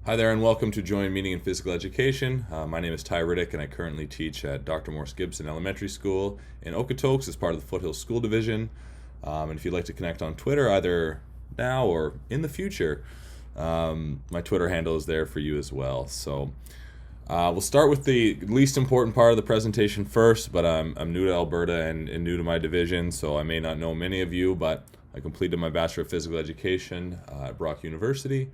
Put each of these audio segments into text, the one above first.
Hi there and welcome to Joint Meeting in Physical Education. My name is Ty Riddick and I currently teach at Dr. Morse Gibson Elementary School in Okotoks as part of the Foothills School Division. And if you'd like to connect on Twitter either now or in the future, my Twitter handle is there for you as well. So we'll start with the least important part of the presentation first, but I'm new to Alberta and new to my division, so I may not know many of you, but I completed my Bachelor of Physical Education at Brock University.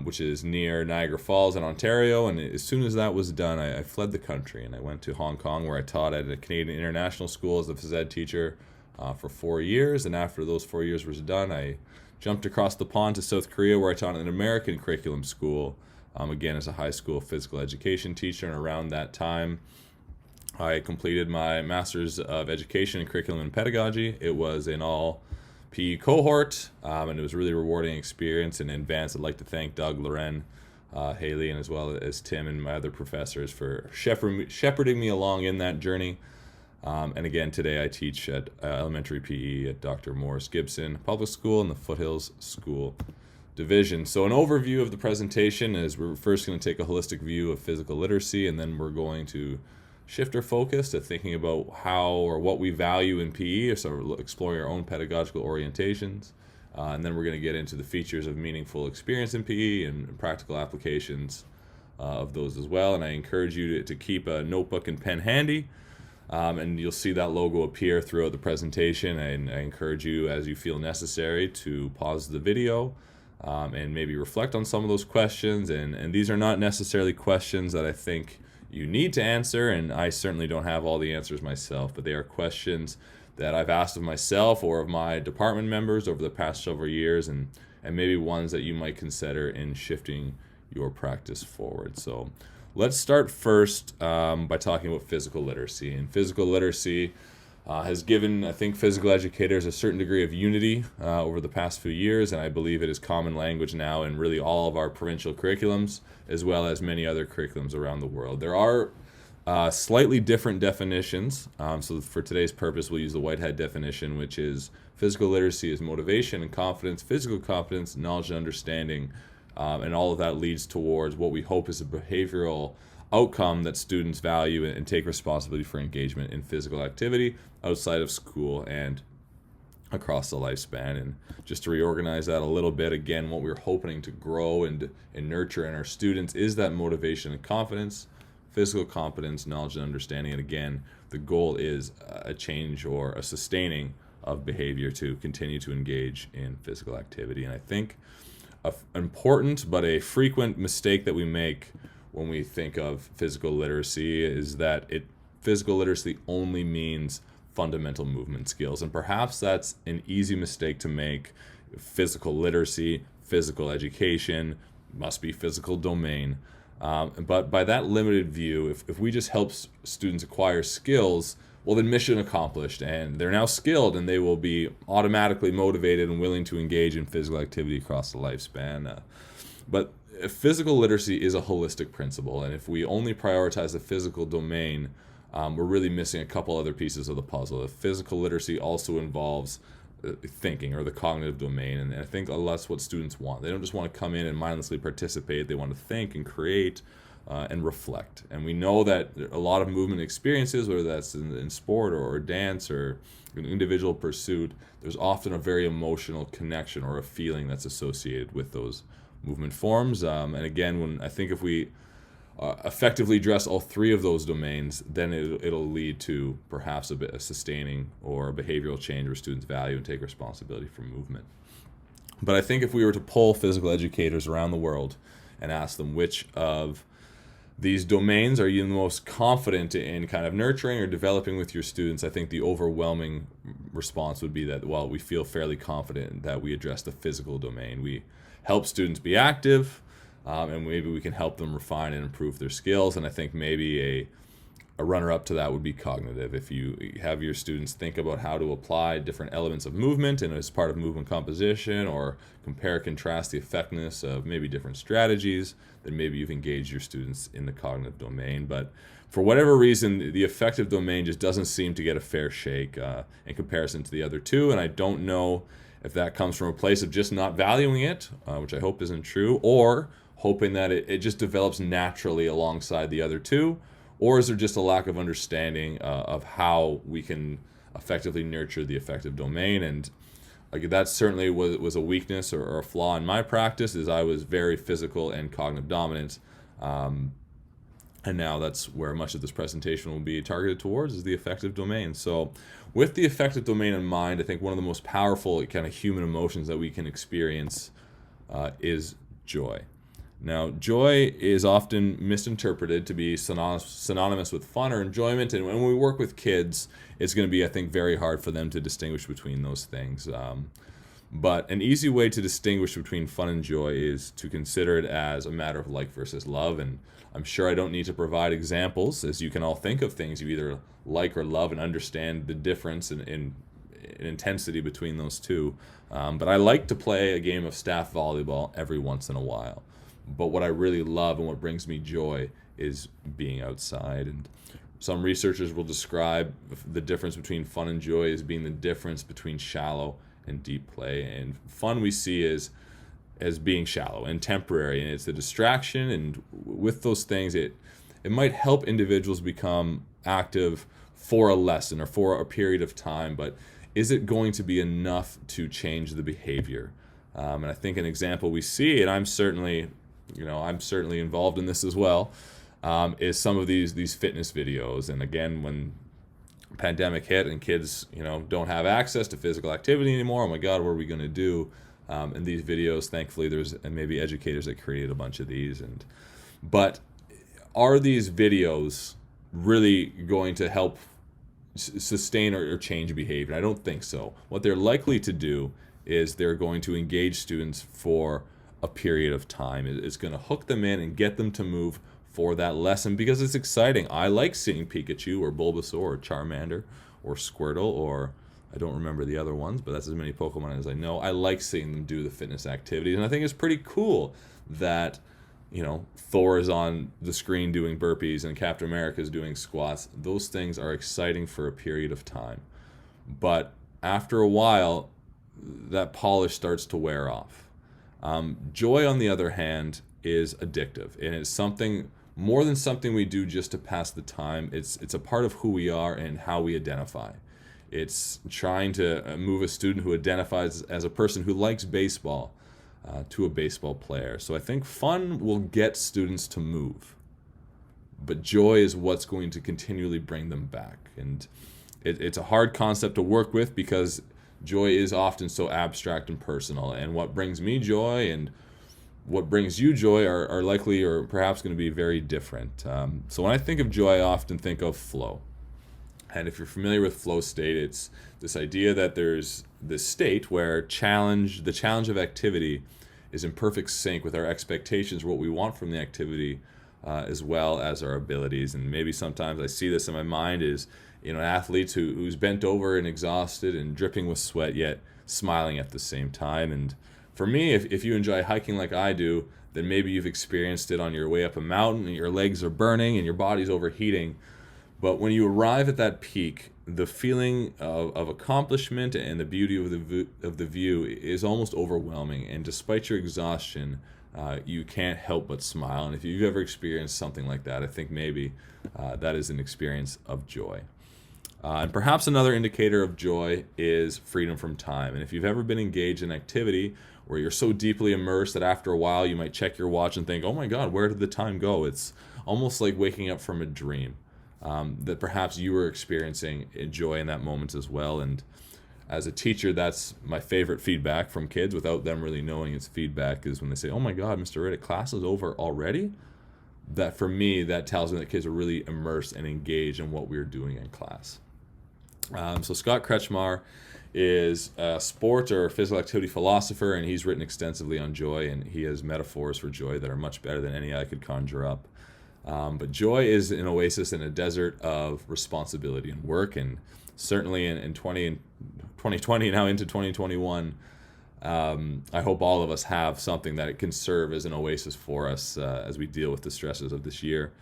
Which is near Niagara Falls in Ontario, and as soon as that was done, I fled the country and I went to Hong Kong, where I taught at a Canadian international school as a phys ed teacher for 4 years. And after those 4 years was done, I jumped across the pond to South Korea, where I taught at an American curriculum school, again as a high school physical education teacher. And around that time, I completed my Master's of Education in Curriculum and Pedagogy. It was an all PE cohort, and it was a really rewarding experience. And in advance, I'd like to thank Doug, Loren, Haley, and as well as Tim and my other professors for shepherding me along in that journey. And again, today I teach at elementary PE at Dr. Morse Gibson Public School in the Foothills School Division. So an overview of the presentation is we're first going to take a holistic view of physical literacy, and then we're going to shift our focus to thinking about how or what we value in PE, so exploring our own pedagogical orientations. And then we're going to get into the features of meaningful experience in PE and practical applications of those as well. And I encourage you to keep a notebook and pen handy, and you'll see that logo appear throughout the presentation. And I encourage you, as you feel necessary, to pause the video and maybe reflect on some of those questions. And these are not necessarily questions that I think you need to answer, and I certainly don't have all the answers myself, but they are questions that I've asked of myself or of my department members over the past several years, and maybe ones that you might consider in shifting your practice forward. So let's start first by talking about physical literacy. And physical literacy has given, I think, physical educators a certain degree of unity over the past few years, and I believe it is common language now in really all of our provincial curriculums, as well as many other curriculums around the world. There are slightly different definitions, so for today's purpose we'll use the Whitehead definition, which is physical literacy is motivation and confidence, physical competence, knowledge and understanding, and all of that leads towards what we hope is a behavioral outcome that students value and take responsibility for engagement in physical activity outside of school and across the lifespan. And just to reorganize that a little bit, again, what we're hoping to grow and nurture in our students is that motivation and confidence, physical competence, knowledge and understanding. And again, the goal is a change or a sustaining of behavior to continue to engage in physical activity. And I think an important but a frequent mistake that we make when we think of physical literacy is that physical literacy only means fundamental movement skills. And perhaps that's an easy mistake to make. Physical literacy, physical education, must be physical domain. But by that limited view, if we just help students acquire skills, well, then mission accomplished, and they're now skilled, and they will be automatically motivated and willing to engage in physical activity across the lifespan. But physical literacy is a holistic principle, and if we only prioritize the physical domain, we're really missing a couple other pieces of the puzzle. If physical literacy also involves thinking or the cognitive domain, and I think that's what students want. They don't just want to come in and mindlessly participate. They want to think and create and reflect. And we know that a lot of movement experiences, whether that's in sport or dance or an individual pursuit, there's often a very emotional connection or a feeling that's associated with those movement forms. And again, if we effectively address all three of those domains, then it'll lead to perhaps a sustaining or a behavioral change where students value and take responsibility for movement. But I think if we were to poll physical educators around the world and ask them which of these domains are you the most confident in kind of nurturing or developing with your students, I think the overwhelming response would be that, well, we feel fairly confident that we address the physical domain. We help students be active, and maybe we can help them refine and improve their skills. And I think maybe a runner-up to that would be cognitive. If you have your students think about how to apply different elements of movement and as part of movement composition, or compare, contrast the effectiveness of maybe different strategies, then maybe you've engaged your students in the cognitive domain. But for whatever reason, the affective domain just doesn't seem to get a fair shake in comparison to the other two. And I don't know if that comes from a place of just not valuing it, which I hope isn't true, or hoping that it just develops naturally alongside the other two? Or is there just a lack of understanding of how we can effectively nurture the affective domain? And like, that certainly was a weakness or a flaw in my practice, is I was very physical and cognitive dominant. And now that's where much of this presentation will be targeted towards, is the affective domain. So with the affective domain in mind, I think one of the most powerful kind of human emotions that we can experience is joy. Now, joy is often misinterpreted to be synonymous with fun or enjoyment, and when we work with kids, it's going to be, I think, very hard for them to distinguish between those things. But an easy way to distinguish between fun and joy is to consider it as a matter of like versus love, and I'm sure I don't need to provide examples, as you can all think of things you either like or love and understand the difference in intensity between those two. But I like to play a game of staff volleyball every once in a while. But what I really love and what brings me joy is being outside. And some researchers will describe the difference between fun and joy as being the difference between shallow and deep play. And fun we see as being shallow and temporary, and it's a distraction. And with those things, it might help individuals become active for a lesson or for a period of time, but is it going to be enough to change the behavior? And I think an example we see, and I'm certainly involved in this as well, is some of these fitness videos. And again, when the pandemic hit and kids, don't have access to physical activity anymore, oh my God, what are we going to do? And these videos, thankfully, there's maybe educators that created a bunch of these. But are these videos really going to help sustain or change behavior? I don't think so. What they're likely to do is they're going to engage students for a period of time. It's going to hook them in and get them to move for that lesson because it's exciting. I like seeing Pikachu or Bulbasaur or Charmander or Squirtle, or I don't remember the other ones, but that's as many Pokemon as I know. I like seeing them do the fitness activities, and I think it's pretty cool that Thor is on the screen doing burpees and Captain America is doing squats. Those things are exciting for a period of time, but after a while that polish starts to wear off. Joy, on the other hand, is addictive, and it's something more than something we do just to pass the time. It's a part of who we are and how we identify. It's trying to move a student who identifies as a person who likes baseball to a baseball player. So I think fun will get students to move, but joy is what's going to continually bring them back. And it's a hard concept to work with because joy is often so abstract and personal, and what brings me joy and what brings you joy are likely or perhaps going to be very different. So when I think of joy, I often think of flow. And if you're familiar with flow state, it's this idea that there's this state where the challenge of activity is in perfect sync with our expectations, what we want from the activity, as well as our abilities. And maybe sometimes I see this in my mind is, athletes who's bent over and exhausted and dripping with sweat, yet smiling at the same time. And for me, if you enjoy hiking like I do, then maybe you've experienced it on your way up a mountain and your legs are burning and your body's overheating. But when you arrive at that peak, the feeling of accomplishment and the beauty of the view is almost overwhelming. And despite your exhaustion, you can't help but smile. And if you've ever experienced something like that, I think maybe that is an experience of joy. And perhaps another indicator of joy is freedom from time. And if you've ever been engaged in activity where you're so deeply immersed that after a while you might check your watch and think, oh my God, where did the time go? It's almost like waking up from a dream. That perhaps you were experiencing joy in that moment as well. And as a teacher, that's my favorite feedback from kids without them really knowing it's feedback, is when they say, oh my God, Mr. Riddick, class is over already? That for me, that tells me that kids are really immersed and engaged in what we're doing in class. So Scott Kretschmar is a sport or physical activity philosopher, and he's written extensively on joy, and he has metaphors for joy that are much better than any I could conjure up. But joy is an oasis in a desert of responsibility and work, and certainly in 2020 now into 2021, I hope all of us have something that it can serve as an oasis for us as we deal with the stresses of this year.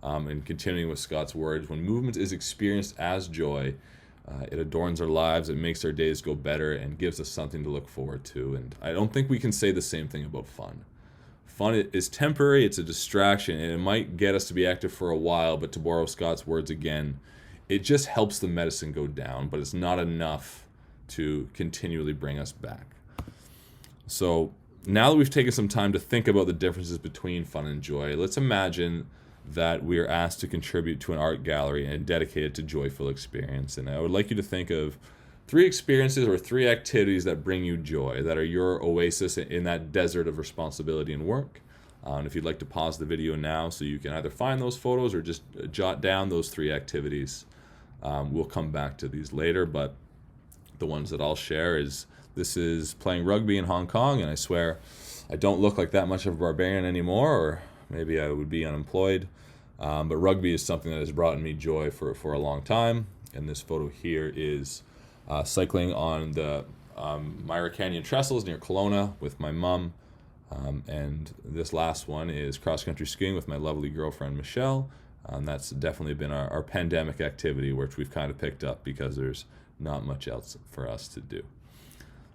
And continuing with Scott's words, when movement is experienced as joy, it adorns our lives, it makes our days go better, and gives us something to look forward to. And I don't think we can say the same thing about fun. Fun is temporary, it's a distraction, and it might get us to be active for a while, but to borrow Scott's words again, it just helps the medicine go down, but it's not enough to continually bring us back. So now that we've taken some time to think about the differences between fun and joy, let's imagine that we are asked to contribute to an art gallery and dedicate it to joyful experience. And I would like you to think of 3 experiences or 3 activities that bring you joy, that are your oasis in that desert of responsibility and work. And if you'd like to pause the video now so you can either find those photos or just jot down those 3 activities. We'll come back to these later, but the ones that I'll share this is playing rugby in Hong Kong, and I swear I don't look like that much of a barbarian anymore, or maybe I would be unemployed. But rugby is something that has brought me joy for a long time. And this photo here is cycling on the Myra Canyon Trestles near Kelowna with my mom. And this last one is cross-country skiing with my lovely girlfriend, Michelle. That's definitely been our pandemic activity, which we've kind of picked up because there's not much else for us to do.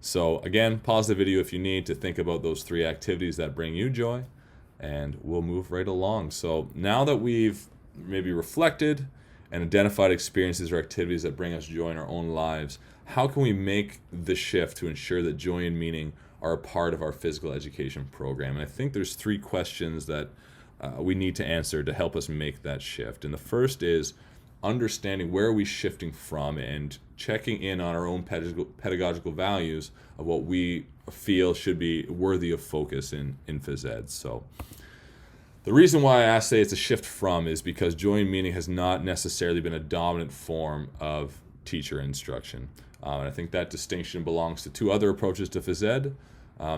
So again, pause the video if you need to think about those 3 activities that bring you joy, and we'll move right along. So now that we've maybe reflected and identified experiences or activities that bring us joy in our own lives, how can we make the shift to ensure that joy and meaning are a part of our physical education program? And I think there's 3 questions that we need to answer to help us make that shift. And the first is understanding where are we shifting from and checking in on our own pedagogical values of what we feel should be worthy of focus in phys ed. So the reason why I say it's a shift from is because joy and meaning has not necessarily been a dominant form of teacher instruction. And I think that distinction belongs to 2 other approaches to phys ed.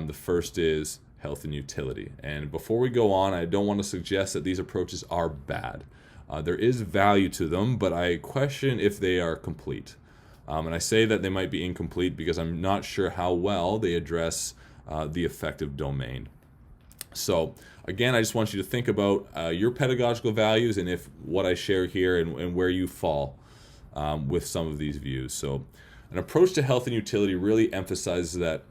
The first is health and utility. And before we go on, I don't want to suggest that these approaches are bad. There is value to them, but I question if they are complete. And I say that they might be incomplete because I'm not sure how well they address the affective domain. So again, I just want you to think about your pedagogical values and if what I share here and where you fall with some of these views. So an approach to health and utility really emphasizes that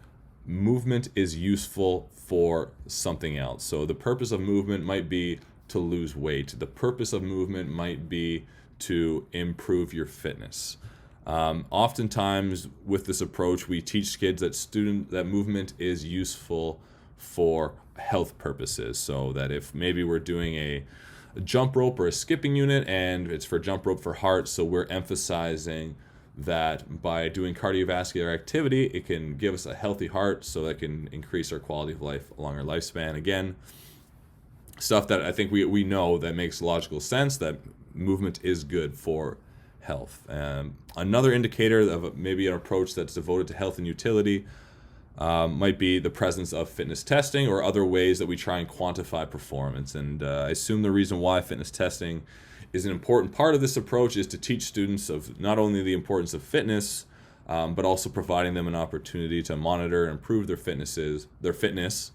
movement is useful for something else. So the purpose of movement might be to lose weight. The purpose of movement might be to improve your fitness. Oftentimes with this approach, we teach kids that movement is useful for health purposes. So that if maybe we're doing a jump rope or a skipping unit and it's for jump rope for heart, so we're emphasizing that by doing cardiovascular activity, it can give us a healthy heart, so that can increase our quality of life along our lifespan. Again, stuff that I think we know that makes logical sense, that movement is good for health. Another indicator of maybe an approach that's devoted to health and utility might be the presence of fitness testing or other ways that we try and quantify performance. And I assume the reason why fitness testing is an important part of this approach is to teach students of not only the importance of fitness, but also providing them an opportunity to monitor and improve their fitness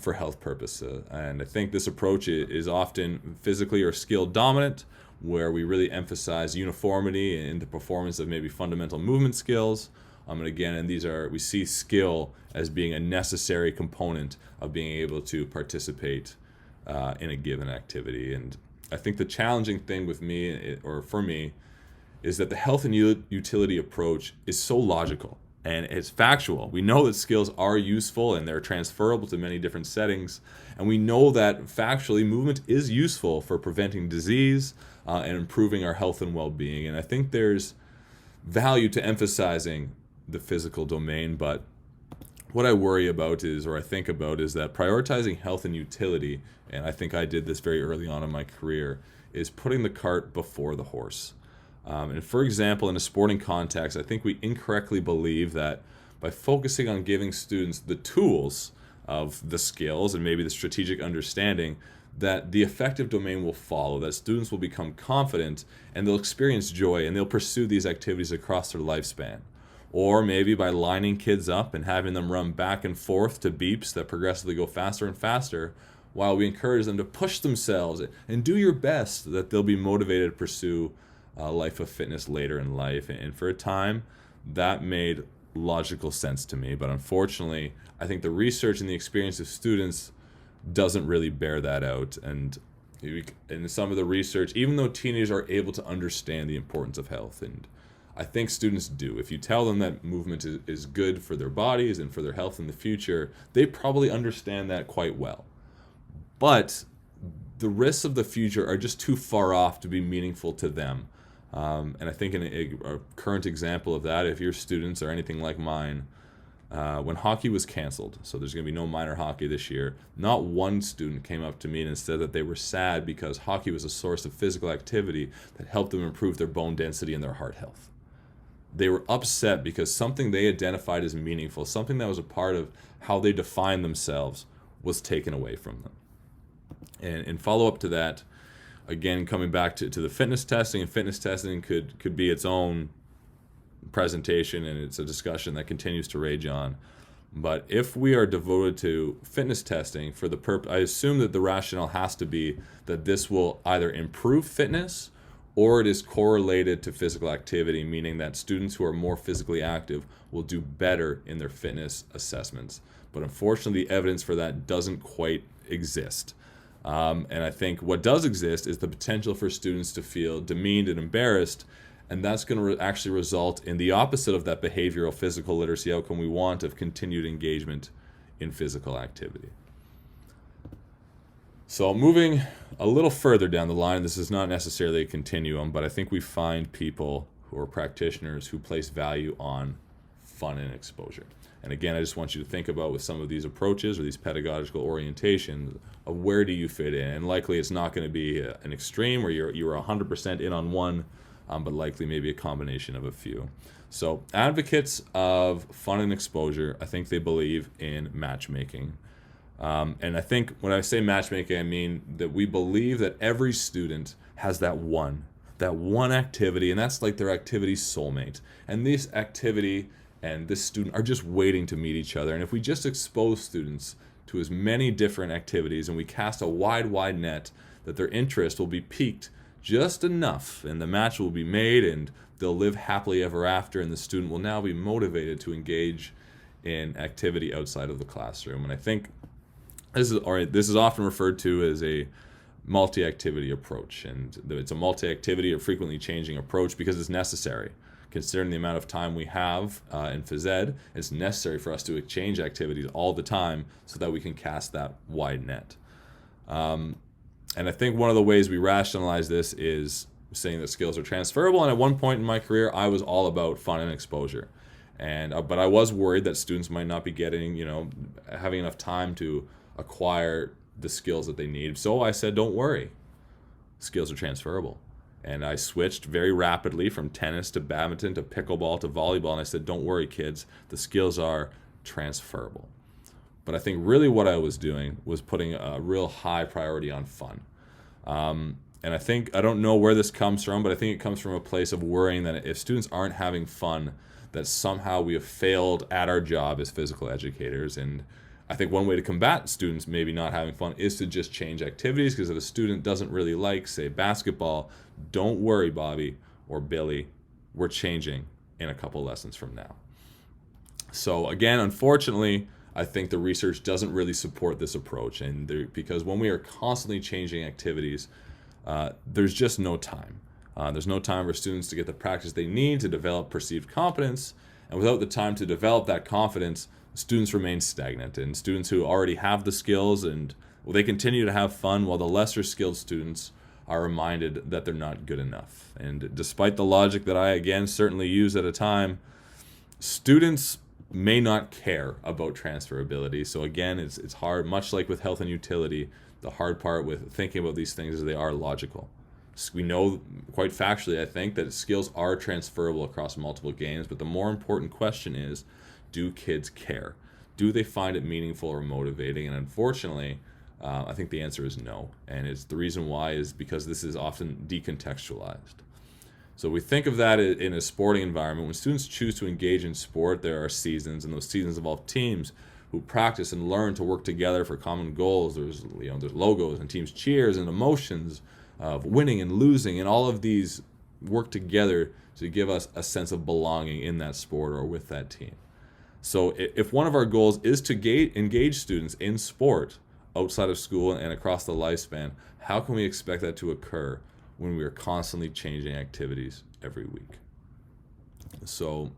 for health purposes. And I think this approach is often physically or skill dominant, where we really emphasize uniformity in the performance of maybe fundamental movement skills. We see skill as being a necessary component of being able to participate in a given activity. And I think the challenging thing with me, or for me, is that the health and utility approach is so logical and it's factual. We know that skills are useful and they're transferable to many different settings. And we know that factually movement is useful for preventing disease and improving our health and well-being. And I think there's value to emphasizing the physical domain, but what I worry about or I think about is that prioritizing health and utility, and I think I did this very early on in my career, is putting the cart before the horse. And for example, in a sporting context, I think we incorrectly believe that by focusing on giving students the tools of the skills and maybe the strategic understanding, that the affective domain will follow, that students will become confident and they'll experience joy and they'll pursue these activities across their lifespan. Or maybe by lining kids up and having them run back and forth to beeps that progressively go faster and faster, while we encourage them to push themselves and do your best, that they'll be motivated to pursue a life of fitness later in life. And for a time, that made logical sense to me. But unfortunately, I think the research and the experience of students doesn't really bear that out. And in some of the research, even though teenagers are able to understand the importance of health, and I think students do, if you tell them that movement is good for their bodies and for their health in the future, they probably understand that quite well. But the risks of the future are just too far off to be meaningful to them. And I think a current example of that, if your students are anything like mine, when hockey was canceled, so there's going to be no minor hockey this year, not one student came up to me and said that they were sad because hockey was a source of physical activity that helped them improve their bone density and their heart health. They were upset because something they identified as meaningful, something that was a part of how they defined themselves, was taken away from them. And in follow-up to that, again, coming back to the fitness testing, and fitness testing could be its own presentation, and it's a discussion that continues to rage on. But if we are devoted to fitness testing for the purpose, I assume that the rationale has to be that this will either improve fitness or it is correlated to physical activity, meaning that students who are more physically active will do better in their fitness assessments. But unfortunately, the evidence for that doesn't quite exist. And I think what does exist is the potential for students to feel demeaned and embarrassed, and that's going to actually result in the opposite of that behavioral physical literacy outcome we want of continued engagement in physical activity. So moving a little further down the line, this is not necessarily a continuum, but I think we find people who are practitioners who place value on fun and exposure. And again, I just want you to think about with some of these approaches or these pedagogical orientations of where do you fit in. And likely it's not going to be an extreme where you're 100% in on one, but likely maybe a combination of a few. So advocates of fun and exposure, I think they believe in matchmaking. And I think when I say matchmaking, I mean that we believe that every student has that one activity, and that's like their activity soulmate. And this activity and this student are just waiting to meet each other. And if we just expose students to as many different activities and we cast a wide net, that their interest will be piqued just enough and the match will be made and they'll live happily ever after, and the student will now be motivated to engage in activity outside of the classroom. And I think this is often referred to as a multi-activity approach, and it's a multi-activity or frequently changing approach because it's necessary. Considering the amount of time we have in phys ed, it's necessary for us to exchange activities all the time so that we can cast that wide net. And I think one of the ways we rationalize this is saying that skills are transferable. And at one point in my career, I was all about fun and exposure. But I was worried that students might not be getting, having enough time to acquire the skills that they need. So I said, don't worry, skills are transferable. And I switched very rapidly from tennis to badminton to pickleball to volleyball. And I said, don't worry, kids, the skills are transferable. But I think really what I was doing was putting a real high priority on fun. And I don't know where this comes from, but I think it comes from a place of worrying that if students aren't having fun, that somehow we have failed at our job as physical educators. And I think one way to combat students maybe not having fun is to just change activities, because if a student doesn't really like, say, basketball, don't worry, Bobby or Billy, we're changing in a couple lessons from now. So again, unfortunately, I think the research doesn't really support this approach, because when we are constantly changing activities, there's just no time. There's no time for students to get the practice they need to develop perceived competence, and without the time to develop that confidence, students remain stagnant. And students who already have the skills, they continue to have fun, while the lesser skilled students are reminded that they're not good enough. And despite the logic that I, again, certainly use at a time, students may not care about transferability. So again, it's hard, much like with health and utility, the hard part with thinking about these things is they are logical. We know quite factually, I think, that skills are transferable across multiple games, but the more important question is, do kids care? Do they find it meaningful or motivating? And unfortunately, I think the answer is no. And the reason why is because this is often decontextualized. So we think of that in a sporting environment. When students choose to engage in sport, there are seasons, and those seasons involve teams who practice and learn to work together for common goals. There's logos and teams cheers and emotions of winning and losing, and all of these work together to give us a sense of belonging in that sport or with that team. So if one of our goals is to engage students in sport, outside of school and across the lifespan, how can we expect that to occur when we are constantly changing activities every week? So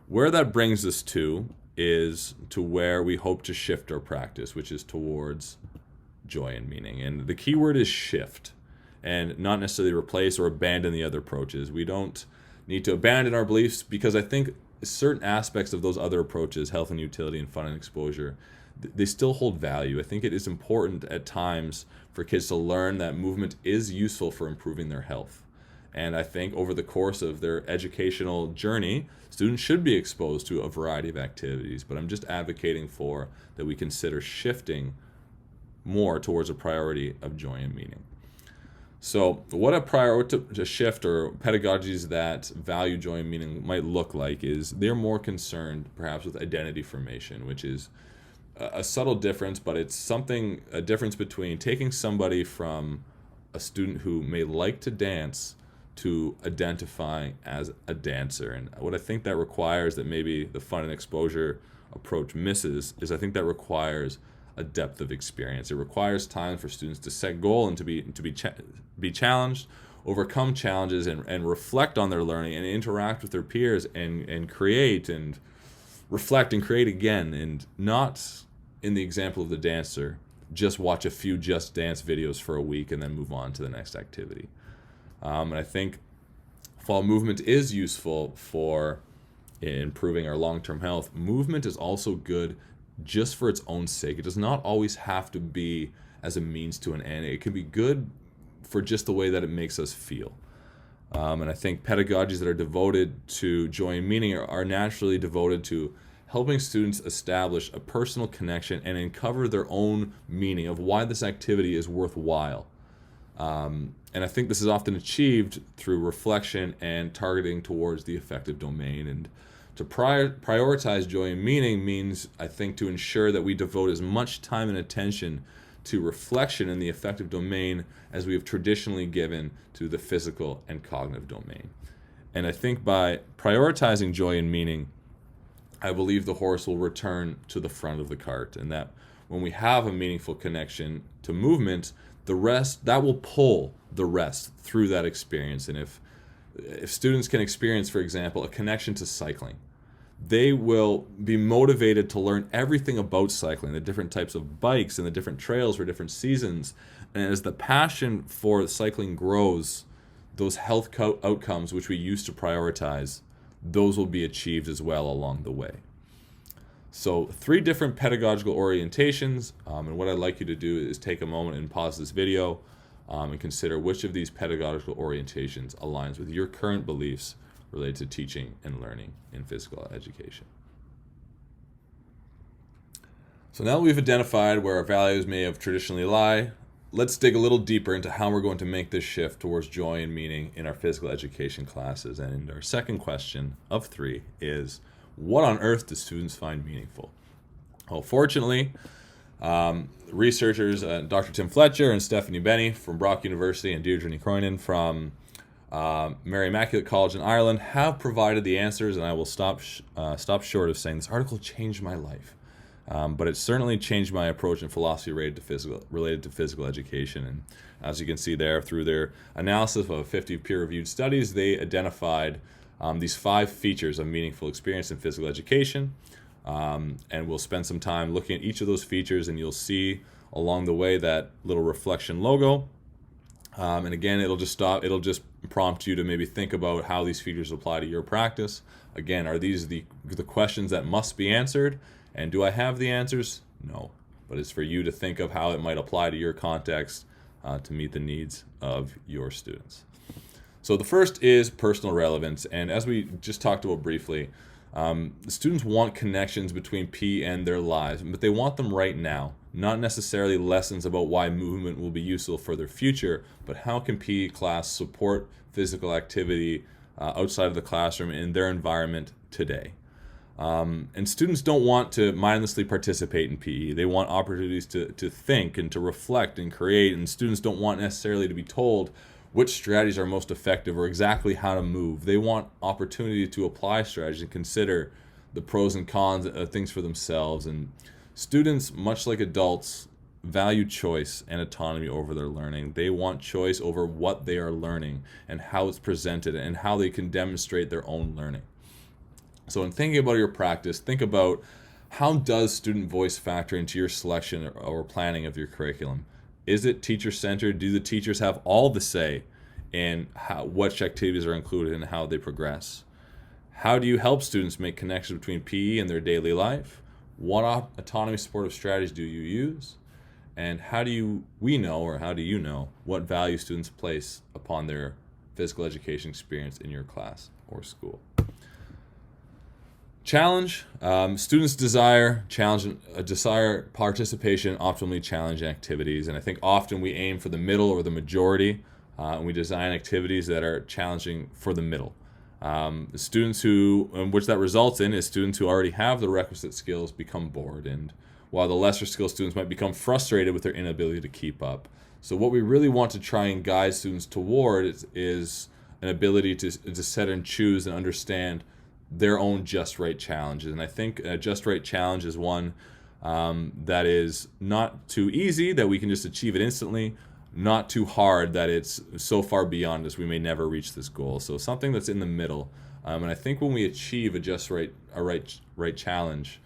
where that brings us to is to where we hope to shift our practice, which is towards joy and meaning. And the key word is shift, and not necessarily replace or abandon the other approaches. We don't need to abandon our beliefs, because I think certain aspects of those other approaches, health and utility and fun and exposure, they still hold value. I think it is important at times for kids to learn that movement is useful for improving their health. And I think over the course of their educational journey, students should be exposed to a variety of activities, but I'm just advocating for that we consider shifting more towards a priority of joy and meaning. So what a priority to shift, or pedagogies that value joy and meaning, might look like is they're more concerned perhaps with identity formation, which is a subtle difference, but it's a difference between taking somebody from a student who may like to dance to identifying as a dancer. And what I think that requires, that maybe the fun and exposure approach misses, is I think that requires a depth of experience. It requires time for students to set goal and to be challenged, overcome challenges, and reflect on their learning and interact with their peers and create and reflect and create again, and not, in the example of the dancer, just watch a few Just Dance videos for a week and then move on to the next activity. And I think while movement is useful for improving our long-term health, movement is also good just for its own sake. It does not always have to be as a means to an end. It can be good for just the way that it makes us feel. And I think pedagogies that are devoted to joy and meaning are naturally devoted to helping students establish a personal connection and uncover their own meaning of why this activity is worthwhile. And I think this is often achieved through reflection and targeting towards the affective domain. And to prioritize joy and meaning means, I think, to ensure that we devote as much time and attention to reflection in the affective domain as we have traditionally given to the physical and cognitive domain. And I think by prioritizing joy and meaning, I believe the horse will return to the front of the cart, and that when we have a meaningful connection to movement, the rest, that will pull the rest through that experience. And if students can experience, for example, a connection to cycling, they will be motivated to learn everything about cycling, the different types of bikes and the different trails for different seasons. And as the passion for cycling grows, those health outcomes which we used to prioritize, those will be achieved as well along the way. So 3 different pedagogical orientations, and what I'd like you to do is take a moment and pause this video and consider which of these pedagogical orientations aligns with your current beliefs related to teaching and learning in physical education. So now that we've identified where our values may have traditionally lie, let's dig a little deeper into how we're going to make this shift towards joy and meaning in our physical education classes. And our second question of 3 is, what on earth do students find meaningful? Well, fortunately, researchers Dr. Tim Fletcher and Stephanie Benny from Brock University and Deirdre Cronin from Mary Immaculate College in Ireland have provided the answers, and I will stop short of saying this article changed my life. But it certainly changed my approach and philosophy related to physical education. And as you can see there, through their analysis of 50 peer-reviewed studies, they identified these 5 features of meaningful experience in physical education. And we'll spend some time looking at each of those features, and you'll see along the way that little reflection logo. And again, it'll just prompt you to maybe think about how these features apply to your practice. Again, are these the questions that must be answered? And do I have the answers? No. But it's for you to think of how it might apply to your context to meet the needs of your students. So the first is personal relevance. And as we just talked about briefly, students want connections between PE and their lives, but they want them right now. Not necessarily lessons about why movement will be useful for their future, but how can PE class support physical activity outside of the classroom in their environment today. And students don't want to mindlessly participate in PE. They want opportunities to think and to reflect and create, and students don't want necessarily to be told which strategies are most effective or exactly how to move. They want opportunity to apply strategies and consider the pros and cons of things for themselves. And students, much like adults, value choice and autonomy over their learning. They want choice over what they are learning and how it's presented and how they can demonstrate their own learning. So in thinking about your practice, think about, how does student voice factor into your selection or planning of your curriculum? Is it teacher-centered? Do the teachers have all the say in which activities are included and how they progress? How do you help students make connections between PE and their daily life? What autonomy supportive strategies do you use? And how do you know what value students place upon their physical education experience in your class or school? Challenge. Students desire participation in optimally challenging activities, and I think often we aim for the middle or the majority, and we design activities that are challenging for the middle. Which that results in is students who already have the requisite skills become bored, and while the lesser skilled students might become frustrated with their inability to keep up. So what we really want to try and guide students toward is an ability to set and choose and understand their own just right challenges. And I think a just right challenge is one that is not too easy that we can just achieve it instantly, not too hard that it's so far beyond us we may never reach this goal. So something that's in the middle. And I think when we achieve a right challenge,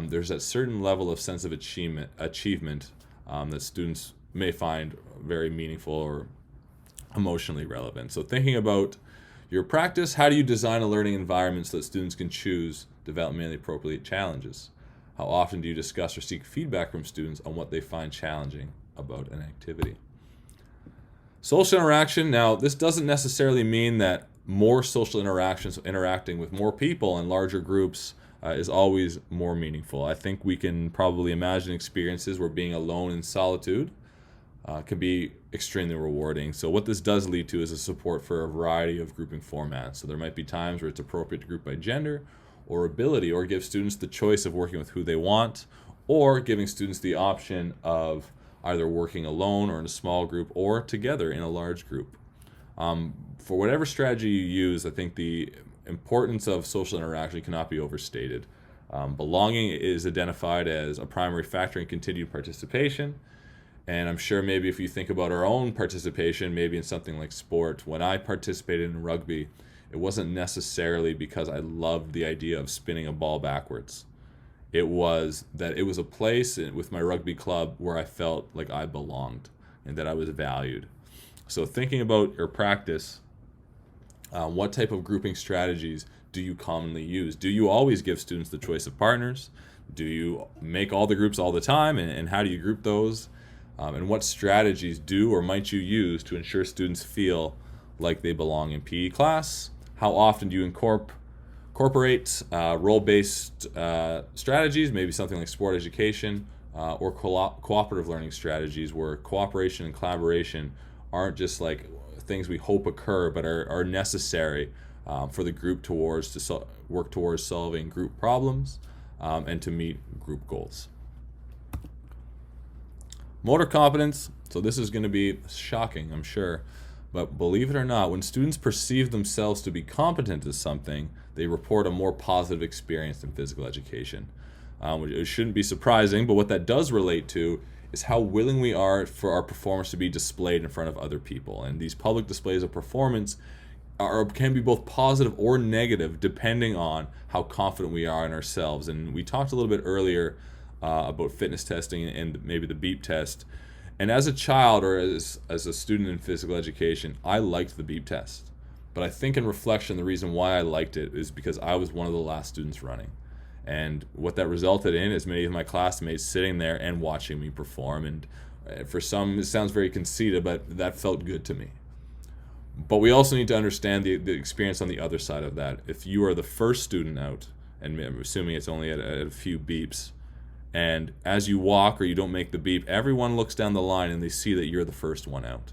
there's that certain level of sense of achievement that students may find very meaningful or emotionally relevant. So thinking about your practice, how do you design a learning environment so that students can choose developmentally appropriate challenges? How often do you discuss or seek feedback from students on what they find challenging about an activity? Social interaction. Now, this doesn't necessarily mean that more social interactions, interacting with more people in larger groups, is always more meaningful. I think we can probably imagine experiences where being alone in solitude can be extremely rewarding. So what this does lead to is a support for a variety of grouping formats. So there might be times where it's appropriate to group by gender or ability, or give students the choice of working with who they want, or giving students the option of either working alone or in a small group or together in a large group. For whatever strategy you use, I think the importance of social interaction cannot be overstated. Belonging is identified as a primary factor in continued participation. And I'm sure maybe if you think about our own participation, maybe in something like sport, when I participated in rugby, it wasn't necessarily because I loved the idea of spinning a ball backwards. It was that it was a place with my rugby club where I felt like I belonged and that I was valued. So thinking about your practice, what type of grouping strategies do you commonly use? Do you always give students the choice of partners? Do you make all the groups all the time, and how do you group those? And what strategies do or might you use to ensure students feel like they belong in PE class? How often do you incorporate role-based strategies, maybe something like sport education, or cooperative learning strategies where cooperation and collaboration aren't just like things we hope occur, but are necessary for the group to work towards solving group problems and to meet group goals. Motor competence. So this is going to be shocking, I'm sure. But believe it or not, when students perceive themselves to be competent at something, they report a more positive experience in physical education. It shouldn't be surprising, but what that does relate to is how willing we are for our performance to be displayed in front of other people. And these public displays of performance can be both positive or negative depending on how confident we are in ourselves. And we talked a little bit earlier about fitness testing and maybe the beep test. And as a child or as a student in physical education, I liked the beep test. But I think in reflection, the reason why I liked it is because I was one of the last students running. And what that resulted in is many of my classmates sitting there and watching me perform. And for some, it sounds very conceited, but that felt good to me. But we also need to understand the experience on the other side of that. If you are the first student out, and I'm assuming it's only at a few beeps, and as you walk or you don't make the beep, everyone looks down the line and they see that you're the first one out.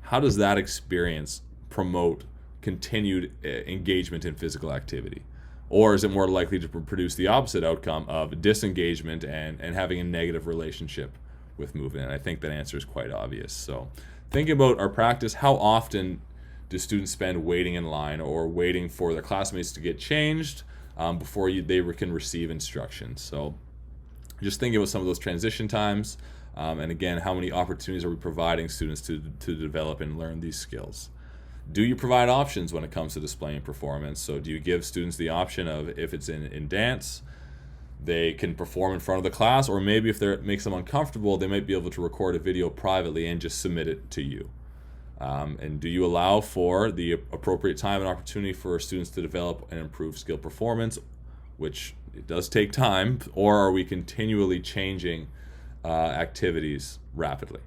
How does that experience promote continued engagement in physical activity? Or is it more likely to produce the opposite outcome of disengagement and having a negative relationship with movement? And I think that answer is quite obvious. So thinking about our practice, how often do students spend waiting in line or waiting for their classmates to get changed before they can receive instructions? So just thinking about some of those transition times. And again, how many opportunities are we providing students to develop and learn these skills? Do you provide options when it comes to displaying performance? So do you give students the option of, if it's in dance, they can perform in front of the class, or maybe if it makes them uncomfortable, they might be able to record a video privately and just submit it to you. And do you allow for the appropriate time and opportunity for students to develop and improve skill performance, which it does take time, or are we continually changing activities rapidly?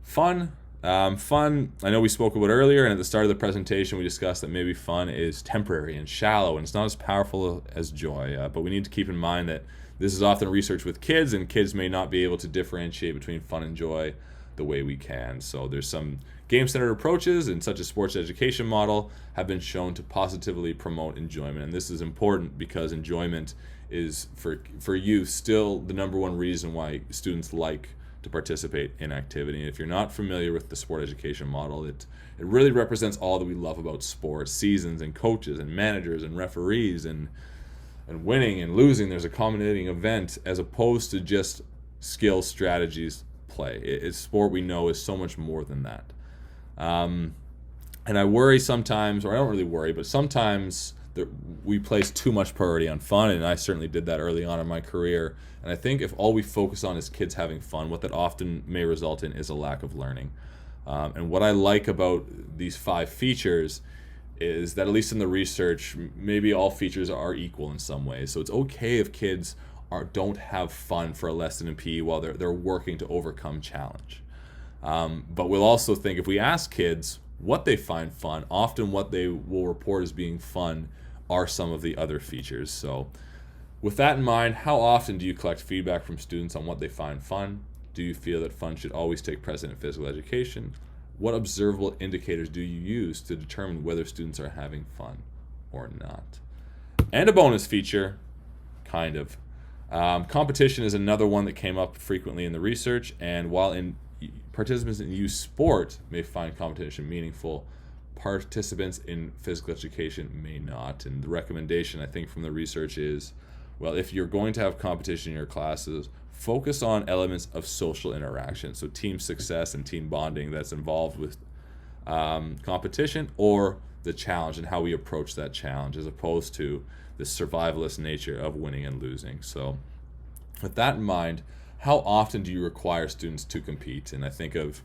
Fun. Fun, I know we spoke about earlier, and at the start of the presentation we discussed that maybe fun is temporary and shallow, and it's not as powerful as joy, but we need to keep in mind that this is often researched with kids, and kids may not be able to differentiate between fun and joy the way we can. So there's some game-centered approaches, and such as sports education model, have been shown to positively promote enjoyment, and this is important because enjoyment is, for youth, still the number one reason why students like to participate in activity. And if you're not familiar with the sport education model, it really represents all that we love about sports: seasons and coaches and managers and referees and winning and losing. There's a culminating event, as opposed to just skill, strategies, play. It's sport, we know, is so much more than that. And I worry sometimes, or I don't really worry, but sometimes we place too much priority on fun, and I certainly did that early on in my career. And I think if all we focus on is kids having fun, what that often may result in is a lack of learning. And what I like about these 5 features is that, at least in the research, maybe all features are equal in some ways. So it's okay if kids don't have fun for a lesson in PE while they're working to overcome challenge. But we'll also think, if we ask kids what they find fun, often what they will report as being fun are some of the other features. So with that in mind, how often do you collect feedback from students on what they find fun? Do you feel that fun should always take precedent in physical education? What observable indicators do you use to determine whether students are having fun or not? And a bonus feature, kind of. Competition is another one that came up frequently in the research, and while participants in youth sport may find competition meaningful, participants in physical education may not. And the recommendation, I think, from the research is, well, if you're going to have competition in your classes, focus on elements of social interaction, so team success and team bonding that's involved with competition, or the challenge and how we approach that challenge, as opposed to the survivalist nature of winning and losing. So with that in mind, how often do you require students to compete? And I think of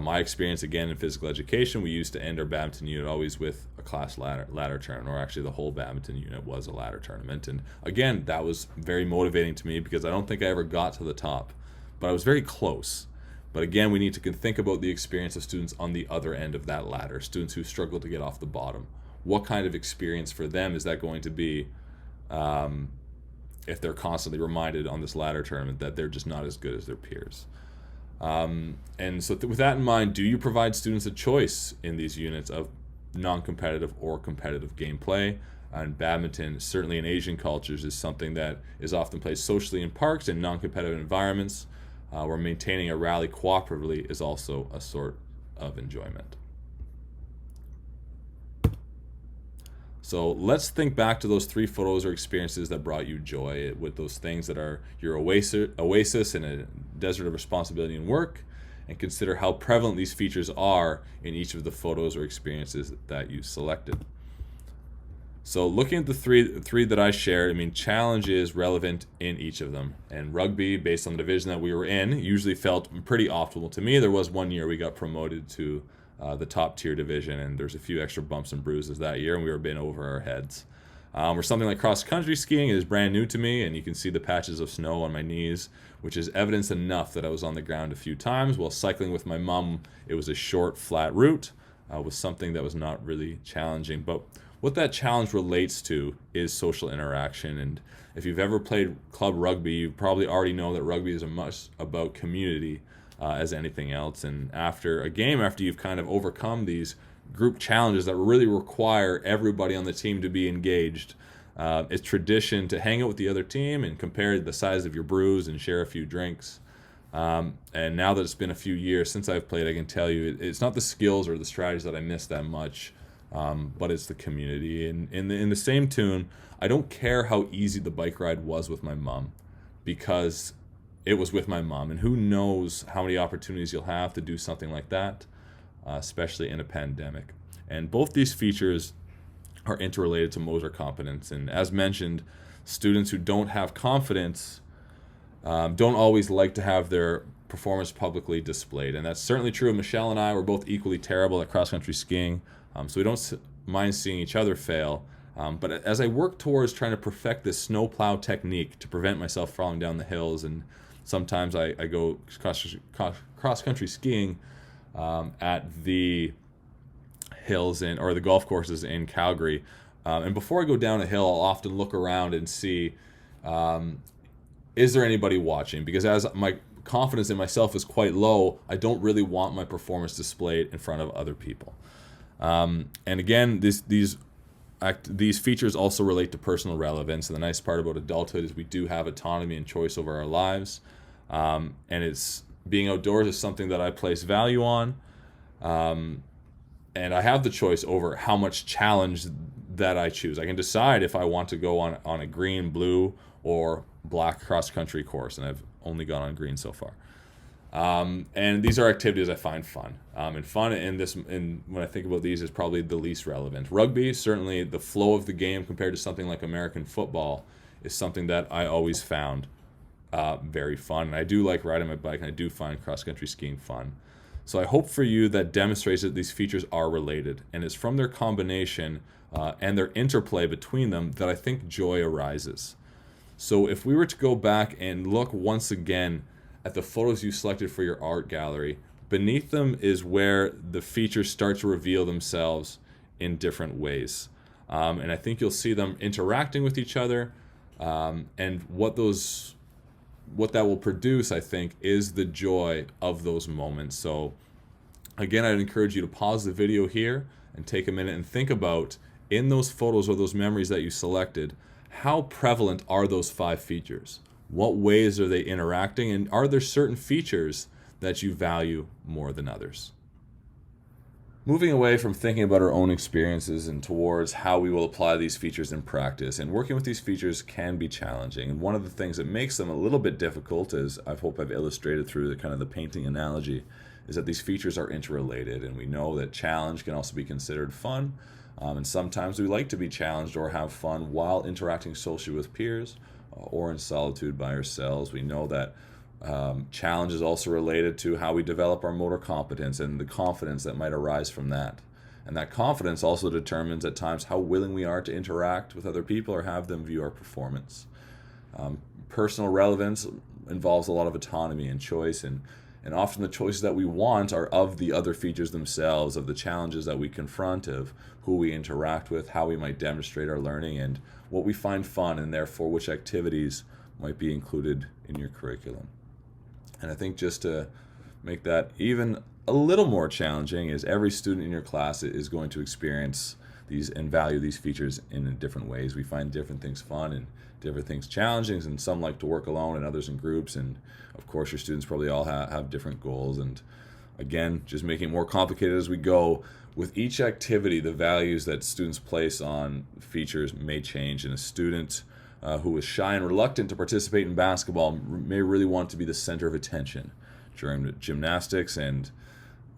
my experience, again, in physical education. We used to end our badminton unit always with a class ladder tournament, or actually the whole badminton unit was a ladder tournament. And again, that was very motivating to me, because I don't think I ever got to the top, but I was very close. But again, we need to think about the experience of students on the other end of that ladder, students who struggle to get off the bottom. What kind of experience for them is that going to be if they're constantly reminded on this ladder tournament that they're just not as good as their peers? And so with that in mind, do you provide students a choice in these units of non-competitive or competitive gameplay? And badminton, certainly in Asian cultures, is something that is often played socially in parks and non-competitive environments, where maintaining a rally cooperatively is also a sort of enjoyment. So let's think back to those 3 photos or experiences that brought you joy, with those things that are your oasis in a desert of responsibility and work, and consider how prevalent these features are in each of the photos or experiences that you selected. So looking at the three that I shared, I mean, challenge is relevant in each of them. And rugby, based on the division that we were in, usually felt pretty optimal to me. There was one year we got promoted to the top tier division, and there's a few extra bumps and bruises that year, and we were a bit over our heads. Or something like cross-country skiing is brand new to me, and you can see the patches of snow on my knees, which is evidence enough that I was on the ground a few times. While cycling with my mom, it was a short, flat route with something that was not really challenging. But what that challenge relates to is social interaction. And if you've ever played club rugby, you probably already know that rugby is as much about community as anything else. And after a game, after you've kind of overcome these group challenges that really require everybody on the team to be engaged, it's tradition to hang out with the other team and compare the size of your brews and share a few drinks. And now that it's been a few years since I've played, I can tell you it's not the skills or the strategies that I miss that much, but it's the community. And in the same tune, I don't care how easy the bike ride was with my mom, because it was with my mom. And who knows how many opportunities you'll have to do something like that, especially in a pandemic. And both these features are interrelated to motor competence. And as mentioned, students who don't have confidence don't always like to have their performance publicly displayed. And that's certainly true of Michelle and I. We're both equally terrible at cross-country skiing, so we don't mind seeing each other fail. But as I work towards trying to perfect this snowplow technique to prevent myself falling down the hills, and sometimes I go cross-country skiing at the hills or the golf courses in Calgary. And before I go down a hill, I'll often look around and see, is there anybody watching? Because as my confidence in myself is quite low, I don't really want my performance displayed in front of other people. And again, these features also relate to personal relevance. And the nice part about adulthood is we do have autonomy and choice over our lives. And it's being outdoors is something that I place value on. And I have the choice over how much challenge that I choose. I can decide if I want to go on a green, blue, or black cross-country course, and I've only gone on green so far. And these are activities I find fun. And fun when I think about these is probably the least relevant. Rugby, certainly the flow of the game compared to something like American football is something that I always found very fun. And I do like riding my bike, and I do find cross-country skiing fun. So I hope for you that demonstrates that these features are related, and it's from their combination and their interplay between them that I think joy arises. So if we were to go back and look once again at the photos you selected for your art gallery, beneath them is where the features start to reveal themselves in different ways. And I think you'll see them interacting with each other, and what that will produce, I think, is the joy of those moments. So again, I'd encourage you to pause the video here and take a minute and think about, in those photos or those memories that you selected, how prevalent are those 5 features? What ways are they interacting? And are there certain features that you value more than others? Moving away from thinking about our own experiences and towards how we will apply these features in practice. And working with these features can be challenging. And one of the things that makes them a little bit difficult, as I hope I've illustrated through the painting analogy, is that these features are interrelated. And we know that challenge can also be considered fun. And sometimes we like to be challenged or have fun while interacting socially with peers or in solitude by ourselves. We know that challenge is also related to how we develop our motor competence and the confidence that might arise from that. And that confidence also determines at times how willing we are to interact with other people or have them view our performance. Personal relevance involves a lot of autonomy and choice, and often the choices that we want are of the other features themselves, of the challenges that we confront, of who we interact with, how we might demonstrate our learning, and what we find fun, and therefore which activities might be included in your curriculum. And I think just to make that even a little more challenging is every student in your class is going to experience these and value these features in different ways. We find different things fun and different things challenging, and some like to work alone and others in groups. And of course, your students probably all have different goals. And again, just making it more complicated as we go. With each activity, the values that students place on features may change. And a student who is shy and reluctant to participate in basketball may really want to be the center of attention during gymnastics. And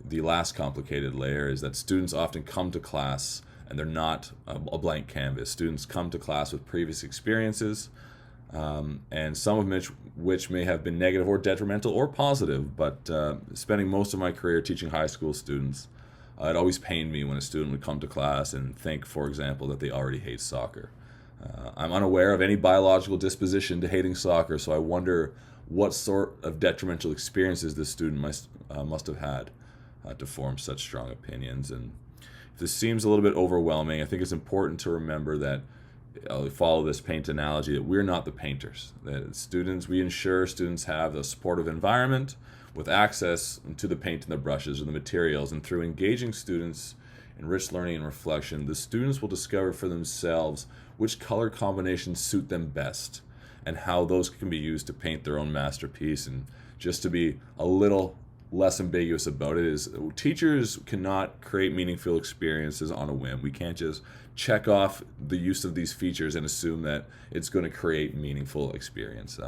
the last complicated layer is that students often come to class and they're not a blank canvas. Students come to class with previous experiences, and some of which may have been negative or detrimental or positive. But spending most of my career teaching high school students, it always pained me when a student would come to class and think, for example, that they already hate soccer. I'm unaware of any biological disposition to hating soccer, so I wonder what sort of detrimental experiences this student must have had to form such strong opinions. And if this seems a little bit overwhelming, I think it's important to remember that, I'll follow this paint analogy, that we're not the painters. That we ensure students have a supportive environment with access to the paint and the brushes and the materials. And through engaging students in rich learning and reflection, the students will discover for themselves which color combinations suit them best and how those can be used to paint their own masterpiece. And just to be a little less ambiguous about it, is teachers cannot create meaningful experiences on a whim. We can't just check off the use of these features and assume that it's going to create meaningful experience.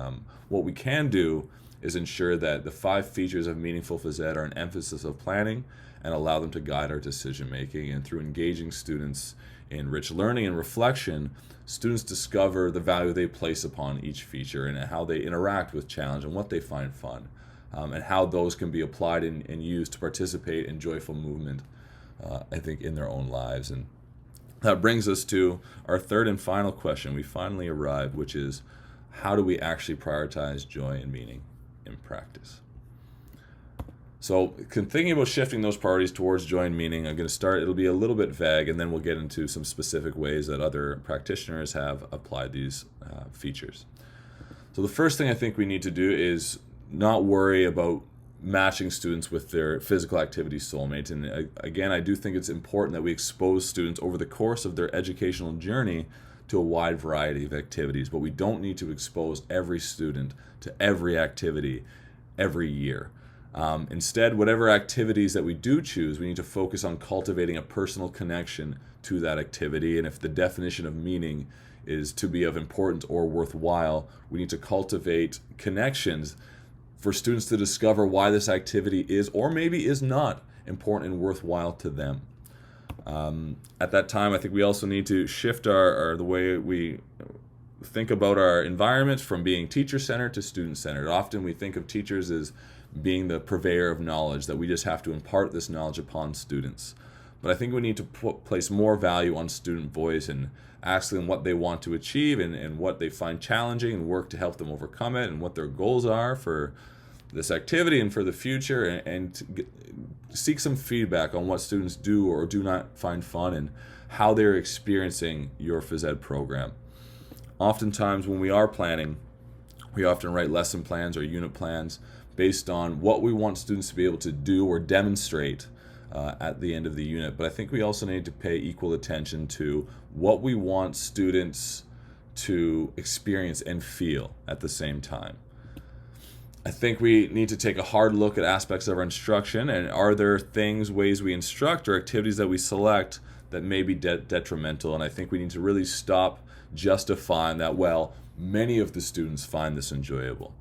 What we can do is ensure that the 5 features of meaningful phys ed are an emphasis of planning and allow them to guide our decision making. And through engaging students in rich learning and reflection, students discover the value they place upon each feature and how they interact with challenge and what they find fun, and how those can be applied and used to participate in joyful movement, I think, in their own lives. And that brings us to our third and final question. We finally arrived, which is, how do we actually prioritize joy and meaning in practice? So thinking about shifting those priorities towards joy and meaning, I'm going to start, it'll be a little bit vague, and then we'll get into some specific ways that other practitioners have applied these features. So the first thing I think we need to do is not worry about matching students with their physical activity soulmates. And again, I do think it's important that we expose students over the course of their educational journey to a wide variety of activities, but we don't need to expose every student to every activity every year. Instead, whatever activities that we do choose, we need to focus on cultivating a personal connection to that activity. And if the definition of meaning is to be of importance or worthwhile, we need to cultivate connections for students to discover why this activity is or maybe is not important and worthwhile to them. At that time, I think we also need to shift the way we think about our environment from being teacher-centered to student-centered. Often we think of teachers as being the purveyor of knowledge, that we just have to impart this knowledge upon students. But I think we need to place more value on student voice and ask them what they want to achieve and what they find challenging and work to help them overcome it and what their goals are for this activity and for the future, and seek some feedback on what students do or do not find fun and how they're experiencing your phys ed program. Oftentimes when we are planning, we often write lesson plans or unit plans based on what we want students to be able to do or demonstrate at the end of the unit. But I think we also need to pay equal attention to what we want students to experience and feel at the same time. I think we need to take a hard look at aspects of our instruction, and are there ways we instruct or activities that we select that may be detrimental. And I think we need to really stop justifying that, well, many of the students find this enjoyable.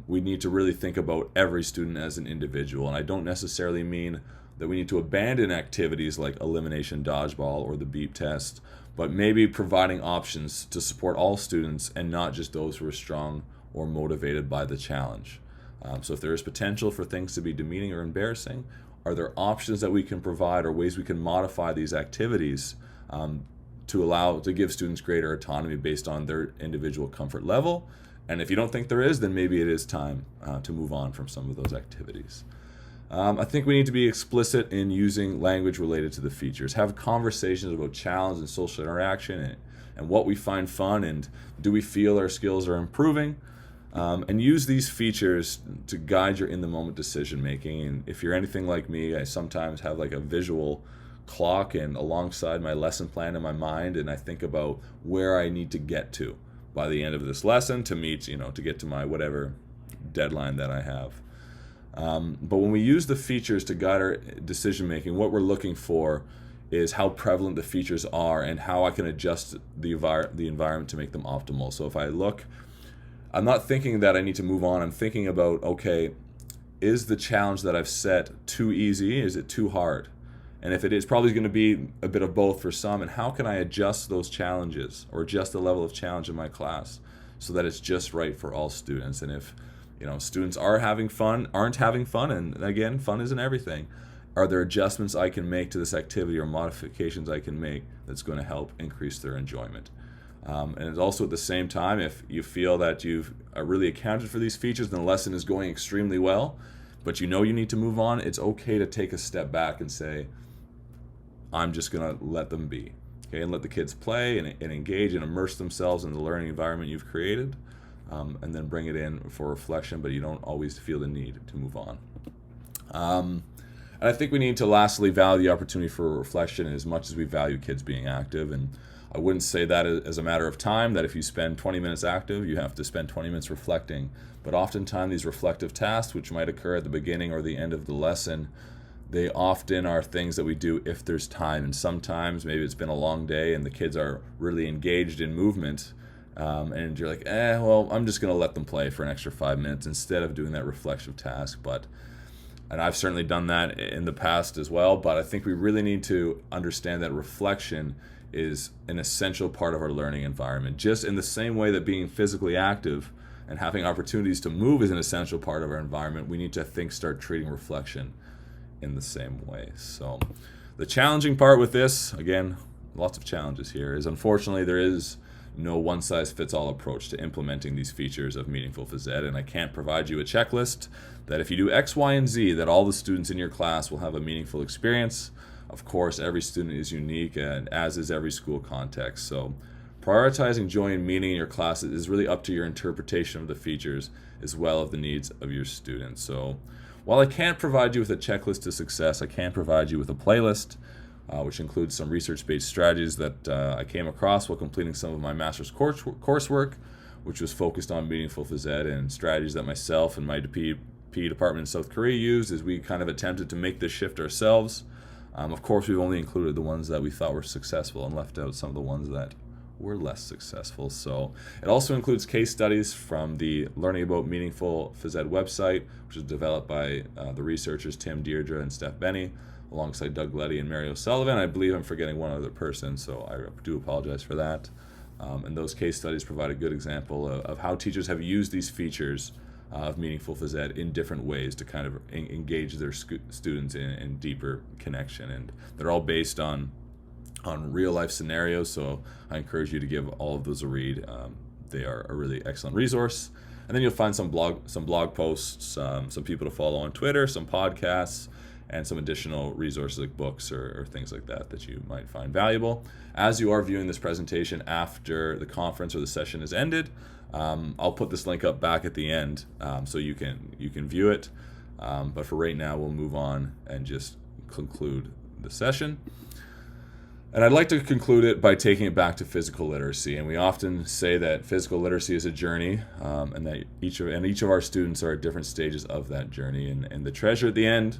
We need to really think about every student as an individual, and I don't necessarily mean that we need to abandon activities like elimination dodgeball or the beep test, but maybe providing options to support all students and not just those who are strong or motivated by the challenge. So if there is potential for things to be demeaning or embarrassing, are there options that we can provide or ways we can modify these activities to give students greater autonomy based on their individual comfort level? And if you don't think there is, then maybe it is time to move on from some of those activities. I think we need to be explicit in using language related to the features. Have conversations about challenge and social interaction and what we find fun and do we feel our skills are improving. And use these features to guide your in-the-moment decision-making. And if you're anything like me, I sometimes have like a visual clock and alongside my lesson plan in my mind, and I think about where I need to get to by the end of this lesson to meet, to get to my whatever deadline that I have. But when we use the features to guide our decision-making, what we're looking for is how prevalent the features are and how I can adjust the environment to make them optimal. So if I look, I'm not thinking that I need to move on. I'm thinking about, okay, is the challenge that I've set too easy? Is it too hard? And if it is, probably going to be a bit of both for some. And how can I adjust those challenges or adjust the level of challenge in my class so that it's just right for all students? And if students aren't having fun, and again, fun isn't everything, are there adjustments I can make to this activity or modifications I can make that's going to help increase their enjoyment? And it's also at the same time, if you feel that you've really accounted for these features and the lesson is going extremely well, but you need to move on, it's okay to take a step back and say, I'm just going to let them be, okay, and let the kids play and engage and immerse themselves in the learning environment you've created, and then bring it in for reflection, but you don't always feel the need to move on. And I think we need to lastly value the opportunity for reflection as much as we value kids being active. And I wouldn't say that as a matter of time, that if you spend 20 minutes active, you have to spend 20 minutes reflecting. But oftentimes these reflective tasks, which might occur at the beginning or the end of the lesson, they often are things that we do if there's time. And sometimes maybe it's been a long day and the kids are really engaged in movement, and you're like, well, I'm just going to let them play for an extra 5 minutes instead of doing that reflexive task. And I've certainly done that in the past as well, but I think we really need to understand that reflection is an essential part of our learning environment. Just in the same way that being physically active and having opportunities to move is an essential part of our environment, we need to start treating reflection in the same way. So the challenging part with this, again, lots of challenges here, is unfortunately there is no one-size-fits-all approach to implementing these features of meaningful phys ed, and I can't provide you a checklist that if you do X, Y, and Z, that all the students in your class will have a meaningful experience. Of course, every student is unique, and as is every school context. So prioritizing joy and meaning in your classes is really up to your interpretation of the features as well as the needs of your students. So while I can't provide you with a checklist to success, I can provide you with a playlist which includes some research-based strategies that I came across while completing some of my master's coursework, which was focused on meaningful phys ed, and strategies that myself and my DP department in South Korea used as we kind of attempted to make this shift ourselves. Of course, we've only included the ones that we thought were successful and left out some of the ones that were less successful. So it also includes case studies from the Learning About Meaningful Phys Ed website, which was developed by the researchers Tim, Deirdre, and Steph Benny, alongside Doug Letty and Mary O'Sullivan. I believe I'm forgetting one other person, so I do apologize for that. And those case studies provide a good example of how teachers have used these features of meaningful phys ed in different ways to kind of engage their students in deeper connection. And they're all based on real life scenarios, so I encourage you to give all of those a read. They are a really excellent resource. And then you'll find some blog posts, some people to follow on Twitter, some podcasts, and some additional resources like books or things like that you might find valuable. As you are viewing this presentation after the conference or the session is ended, I'll put this link up back at the end so you can view it. But for right now, we'll move on and just conclude the session. And I'd like to conclude it by taking it back to physical literacy. And we often say that physical literacy is a journey, and that each of our students are at different stages of that journey. And the treasure at the end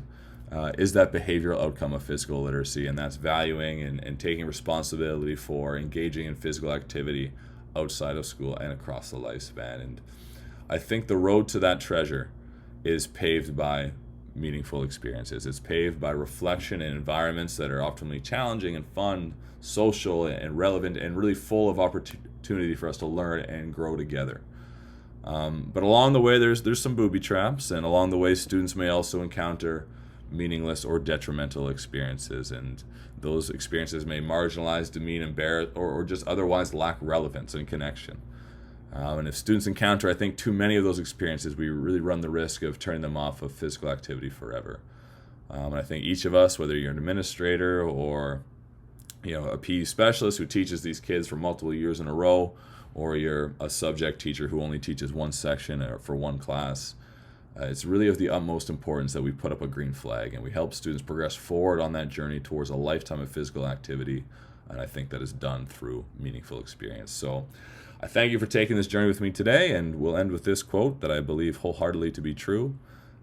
is that behavioral outcome of physical literacy, and that's valuing and taking responsibility for engaging in physical activity outside of school and across the lifespan. And I think the road to that treasure is paved by meaningful experiences. It's paved by reflection in environments that are optimally challenging and fun, social and relevant, and really full of opportunity for us to learn and grow together. But along the way, there's some booby traps, and along the way, students may also encounter meaningless or detrimental experiences, and those experiences may marginalize, demean, embarrass, or just otherwise lack relevance and connection. And if students encounter, I think, too many of those experiences, we really run the risk of turning them off of physical activity forever. And I think each of us, whether you're an administrator or a PE specialist who teaches these kids for multiple years in a row, or you're a subject teacher who only teaches one section or for one class, it's really of the utmost importance that we put up a green flag and we help students progress forward on that journey towards a lifetime of physical activity. And I think that is done through meaningful experience. So I thank you for taking this journey with me today, and we'll end with this quote that I believe wholeheartedly to be true.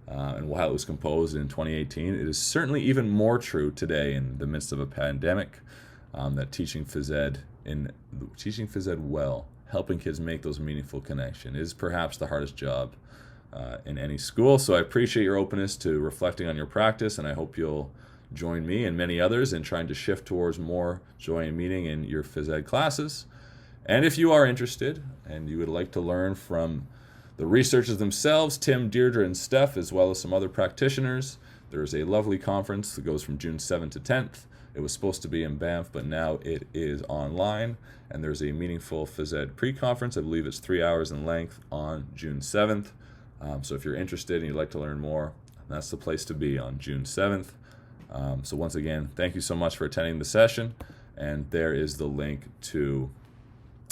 And while it was composed in 2018, it is certainly even more true today in the midst of a pandemic, that teaching phys ed well, helping kids make those meaningful connections, is perhaps the hardest job in any school. So I appreciate your openness to reflecting on your practice, and I hope you'll join me and many others in trying to shift towards more joy and meaning in your phys ed classes. And if you are interested and you would like to learn from the researchers themselves, Tim, Deirdre, and Steph, as well as some other practitioners, there's a lovely conference that goes from June 7th to 10th. It was supposed to be in Banff, but now it is online. And there's a meaningful phys ed pre-conference. I believe it's 3 hours in length on June 7th. So if you're interested and you'd like to learn more, that's the place to be on June 7th. So once again, thank you so much for attending the session. And there is the link to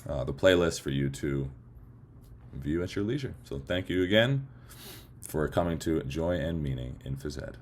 the playlist for you to view at your leisure. So thank you again for coming to Joy and Meaning in Phys Ed.